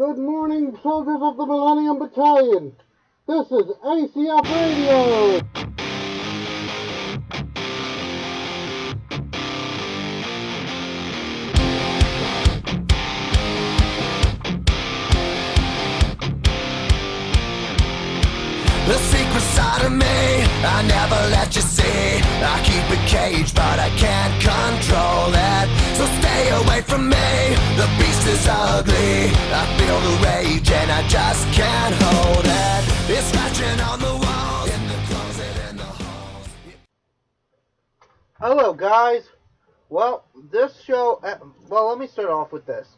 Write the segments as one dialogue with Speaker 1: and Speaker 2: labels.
Speaker 1: Good morning, soldiers of the Millennium Battalion. This is ACF Radio.
Speaker 2: The secret side of me, I never let you see. I keep it caged, but I can't control it. So stay away from me, the beast is ugly. I feel the rage and I just can't hold it. It's scratching on the walls, in the closet, in the halls.
Speaker 1: Hello, guys. Well, this show... let me start off with this.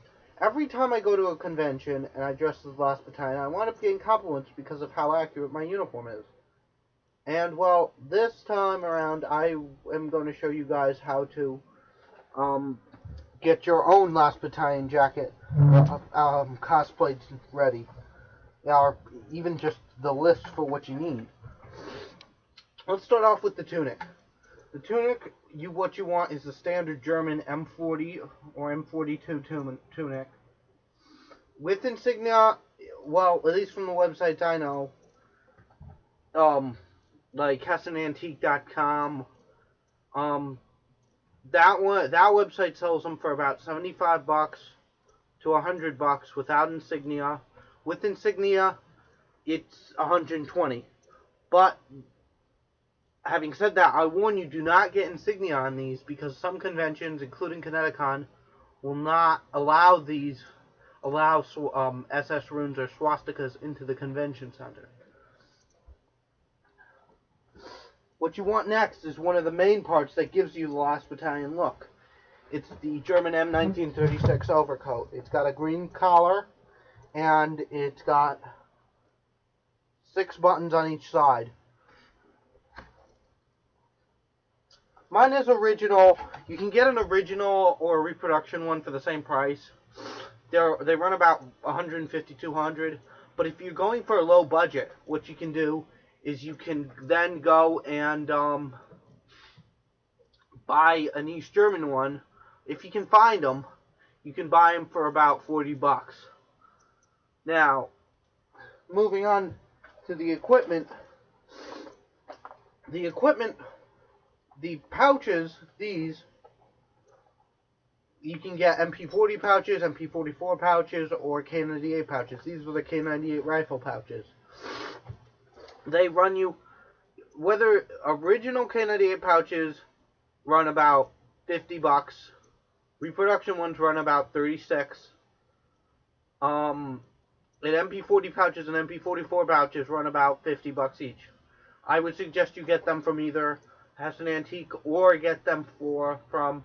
Speaker 1: Every time I go to a convention and I dress as Last Battalion, I wind up getting compliments because of how accurate my uniform is. And, well, this time around, I am going to show you guys how to get your own Last Battalion jacket cosplayed ready. Or even just the list for what you need. Let's start off with the tunic. The tunic, what you want is the standard German M40 or M42 tunic. With insignia, well, at least from the websites I know, like HessenAntique.com, that website sells them for about $75 to $100 without insignia. With insignia, it's $120. But having said that, I warn you, do not get insignia on these because some conventions, including Kineticon, will not allow SS runes or swastikas into the convention center. What you want next is one of the main parts that gives you the Last Battalion look. It's the German M1936 overcoat. It's got a green collar, and it's got 6 buttons on each side. Mine is original. You can get an original or a reproduction one for the same price. They run about $150, $200. But if you're going for a low budget, what you can do is you can then go and buy an East German one. If you can find them, you can buy them for about $40. Now, moving on to the equipment. The pouches, these, you can get MP40 pouches, MP44 pouches, or K98 pouches. These are the K98 rifle pouches. They run you, whether original K98 pouches run about $50, reproduction ones run about $36. And MP40 pouches and MP44 pouches run about $50 each. I would suggest you get them from either Hessen Antique or get them from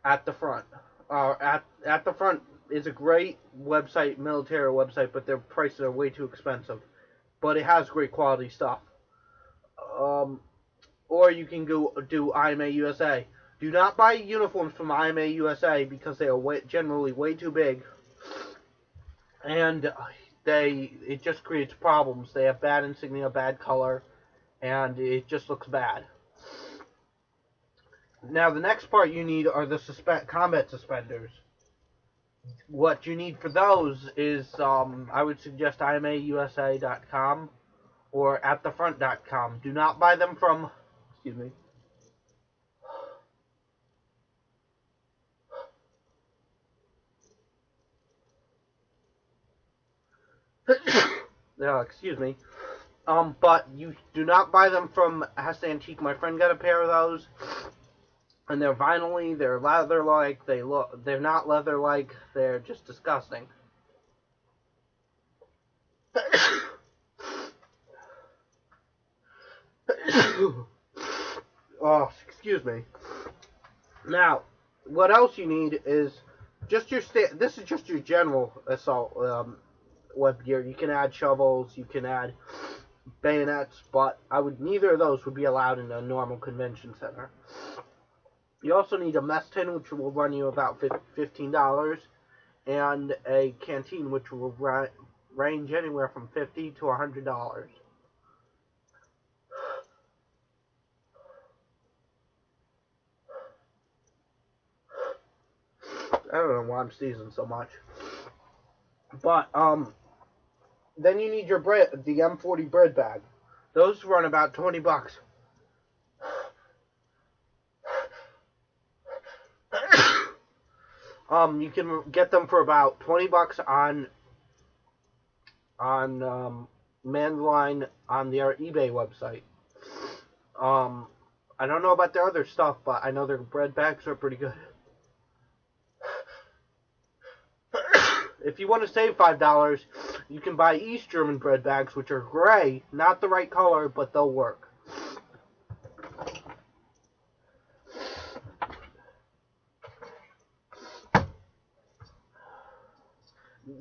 Speaker 1: At the Front. At the Front is a great website, military website, but their prices are way too expensive. But it has great quality stuff. Or you can go do IMA USA. Do not buy uniforms from IMA USA because they are generally way too big, and it just creates problems. They have bad insignia, bad color, and it just looks bad. Now, the next part you need are the combat suspenders. What you need for those is, I would suggest IMAUSA.com or AtTheFront.com. Do not buy them from, excuse me. Excuse me. But you do not buy them from Hessen Antique. My friend got a pair of those. And they're vinyl-y, they're leather-like, they're not leather-like, they're just disgusting. Oh, excuse me. Now, what else you need is just this is just your general assault web gear. You can add shovels, you can add bayonets, but neither of those would be allowed in a normal convention center. You also need a mess tin, which will run you about $15, and a canteen, which will range anywhere from $50 to $100. I don't know why I'm sneezing so much. But then you need your bread, the M40 bread bag. Those run about $20. You can get them for about $20 on Manline on their eBay website. I don't know about their other stuff, but I know their bread bags are pretty good. If you want to save $5, you can buy East German bread bags, which are gray, not the right color, but they'll work.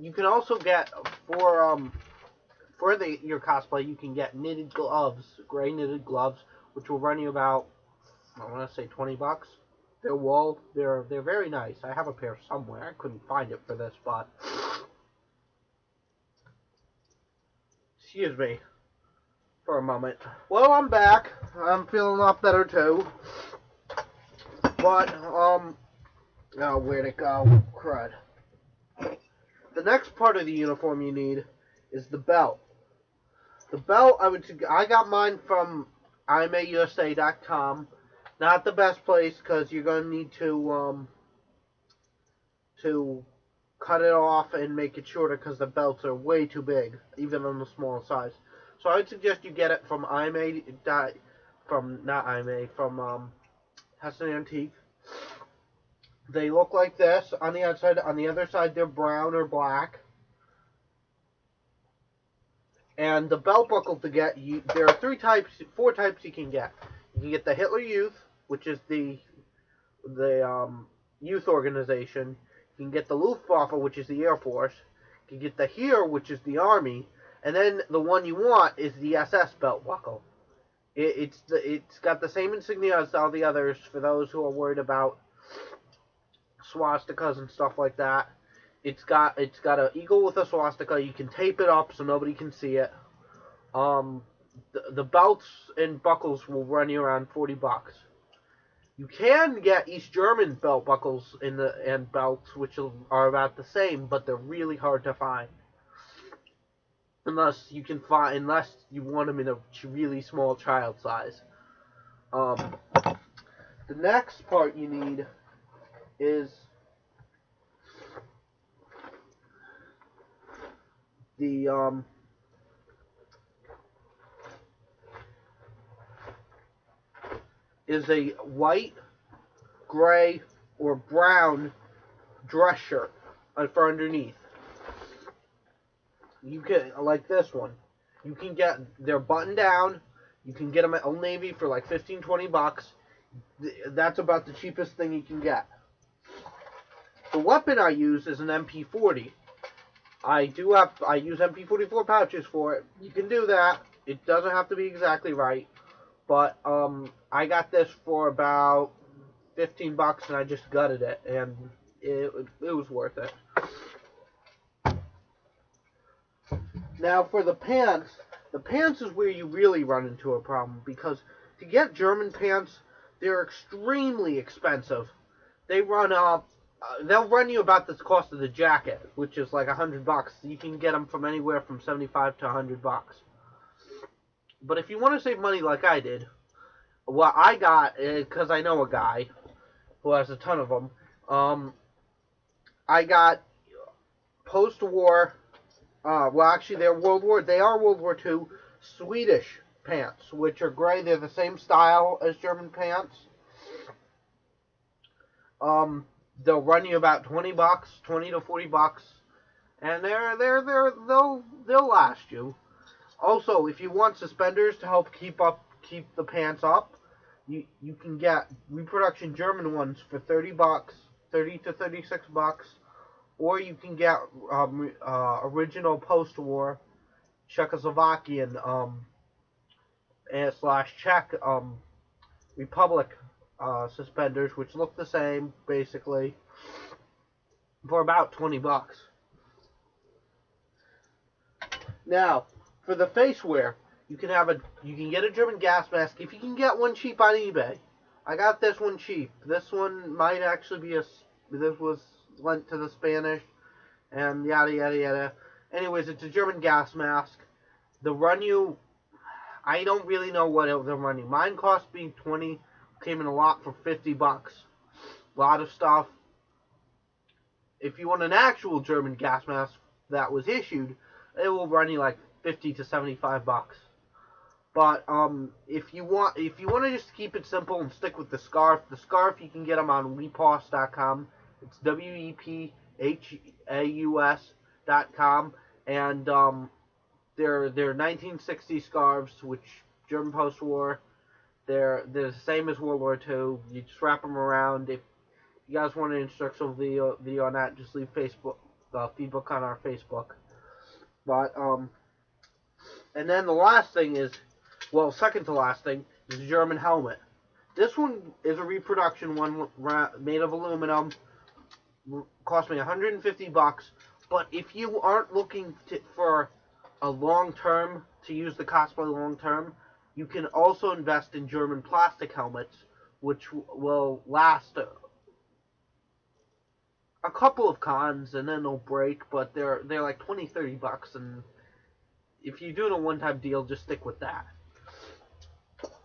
Speaker 1: You can also get for your cosplay, you can get knitted gloves, gray knitted gloves, which will run you about, I want to say $20. They're wool. They're very nice. I have a pair somewhere. I couldn't find it for this, but excuse me for a moment. Well, I'm back. I'm feeling a lot better too. But oh, where'd it go? Crud. The next part of the uniform you need is the belt. The belt, I got mine from IMAUSA.com. Not the best place because you're going to need to cut it off and make it shorter because the belts are way too big, even on the small size. So I'd suggest you get it from from Heston Antique. They look like this on the outside. On the other side, they're brown or black. And the belt buckle to get, there are four types you can get. You can get the Hitler Youth, which is the youth organization. You can get the Luftwaffe, which is the Air Force. You can get the Heer, which is the Army. And then the one you want is the SS belt buckle. It's got the same insignia as all the others for those who are worried about swastikas and stuff like that. It's got an eagle with a swastika. You can tape it up so nobody can see it. The belts and buckles will run you around $40. You can get East German belt buckles and belts, which are about the same, but they're really hard to find. Unless you want them in a really small child size. The next part you need is a white, gray, or brown dress shirt for underneath. You can, like this one, you can get, they're buttoned down. You can get them at Old Navy for like $15-20. That's about the cheapest thing you can get. The weapon I use is an MP40. I use MP44 pouches for it. You can do that. It doesn't have to be exactly right. But I got this for about $15 and I just gutted it, and it was worth it. Now for the pants is where you really run into a problem, because to get German pants, they're extremely expensive. They'll run you about the cost of the jacket, which is like $100. You can get them from anywhere from $75 to $100. But if you want to save money like I did, what I got, because I know a guy who has a ton of them, I got post-war, they are World War II Swedish pants, which are gray. They're the same style as German pants. They'll run you about $20, $20 to $40, and they'll last you. Also, if you want suspenders to help keep the pants up, you can get reproduction German ones for $30, $30 to $36, or you can get original post-war Czechoslovakian / Czech Republic suspenders, which look the same basically, for about $20. Now, for the face wear, you can get a German gas mask if you can get one cheap on eBay. I got this one cheap. This one might actually be this was lent to the Spanish. and yada yada yada. Anyways, it's a German gas mask. They'll run you. I don't really know what they'll run you. Mine cost me 20. Came in a lot for $50. A lot of stuff. If you want an actual German gas mask that was issued, it will run you like 50 to $75. But if you want to just keep it simple and stick with the scarf you can get them on wepaus.com. It's WEPHAUS.com, and they're 1960 scarves which German post wore. They're the same as World War II. You just wrap them around. If you guys want an instructional video on that, just leave Facebook feedback on our Facebook. But and then the last thing is, well, second to last thing is a German helmet. This one is a reproduction one made of aluminum. Cost me $150. But if you aren't looking for a long term to use the cosplay long term, you can also invest in German plastic helmets, which will last a couple of cons and then they'll break. But they're like $20-$30, and if you're doing a one-time deal, just stick with that.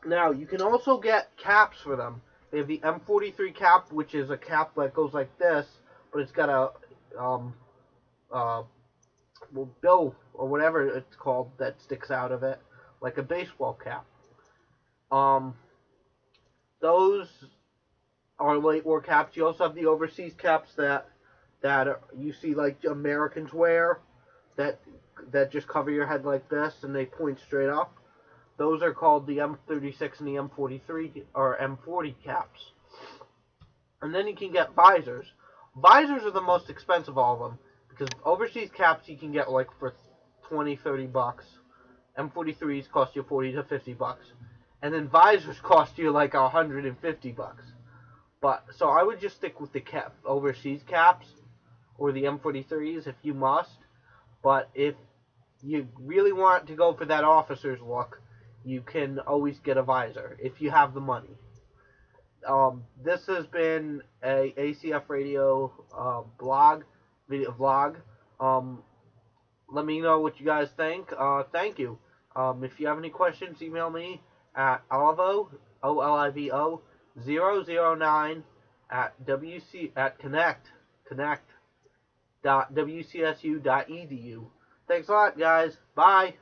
Speaker 1: Now, you can also get caps for them. They have the M43 cap, which is a cap that goes like this, but it's got a bill or whatever it's called that sticks out of it, like a baseball cap. Those are late war caps. You also have the overseas caps that you see like Americans wear, that just cover your head like this and they point straight up. Those are called the M36 and the M43 or M40 caps. And then you can get visors. Visors are the most expensive of all of them, because overseas caps you can get like for $20-$30. M43s cost you $40 to $50, and then visors cost you like $150. But so I would just stick with the overseas caps or the M43s if you must. But if you really want to go for that officer's look, you can always get a visor if you have the money. This has been a ACF Radio video vlog. Let me know what you guys think. Thank you. If you have any questions, email me at Olivo, OLIVO 009 at connect.wcsu.edu. Thanks a lot, guys. Bye.